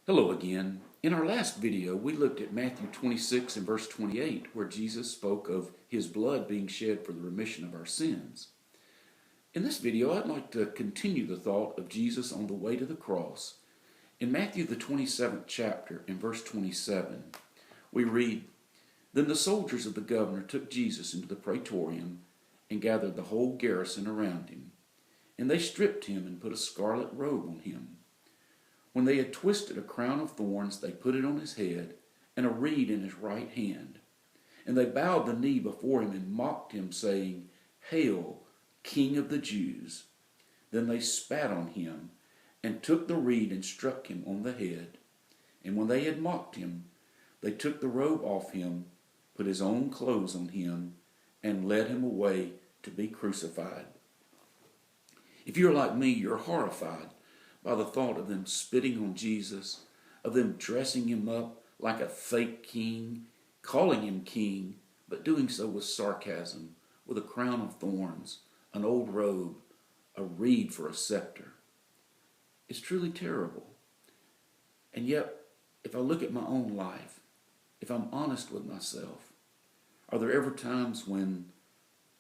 Hello again. In our last video, we looked at Matthew 26 and verse 28, where Jesus spoke of his blood being shed for the remission of our sins. In this video, I'd like to continue the thought of Jesus on the way to the cross. In Matthew, the 27th chapter, in verse 27, we read, "Then the soldiers of the governor took Jesus into the praetorium and gathered the whole garrison around him. And they stripped him and put a scarlet robe on him. When they had twisted a crown of thorns, they put it on his head, and a reed in his right hand. And they bowed the knee before him and mocked him, saying, 'Hail, King of the Jews!' Then they spat on him, and took the reed and struck him on the head. And when they had mocked him, they took the robe off him, put his own clothes on him, and led him away to be crucified." If you're like me, you're horrified by the thought of them spitting on Jesus, of them dressing him up like a fake king, calling him king, but doing so with sarcasm, with a crown of thorns, an old robe, a reed for a scepter. It's truly terrible. And yet, if I look at my own life, if I'm honest with myself, are there ever times when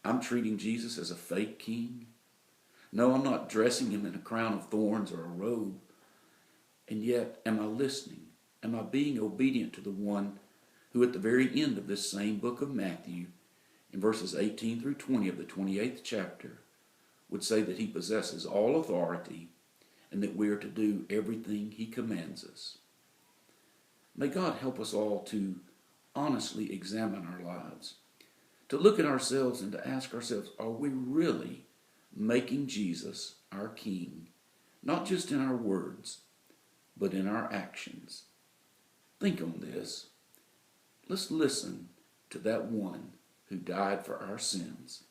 I'm treating Jesus as a fake king? No, I'm not dressing him in a crown of thorns or a robe. And yet, am I listening? Am I being obedient to the one who at the very end of this same book of Matthew, in verses 18 through 20 of the 28th chapter, would say that he possesses all authority and that we are to do everything he commands us? May God help us all to honestly examine our lives, to look at ourselves and to ask ourselves, are we really making Jesus our King, not just in our words, but in our actions? Think on this. Let's listen to that one who died for our sins.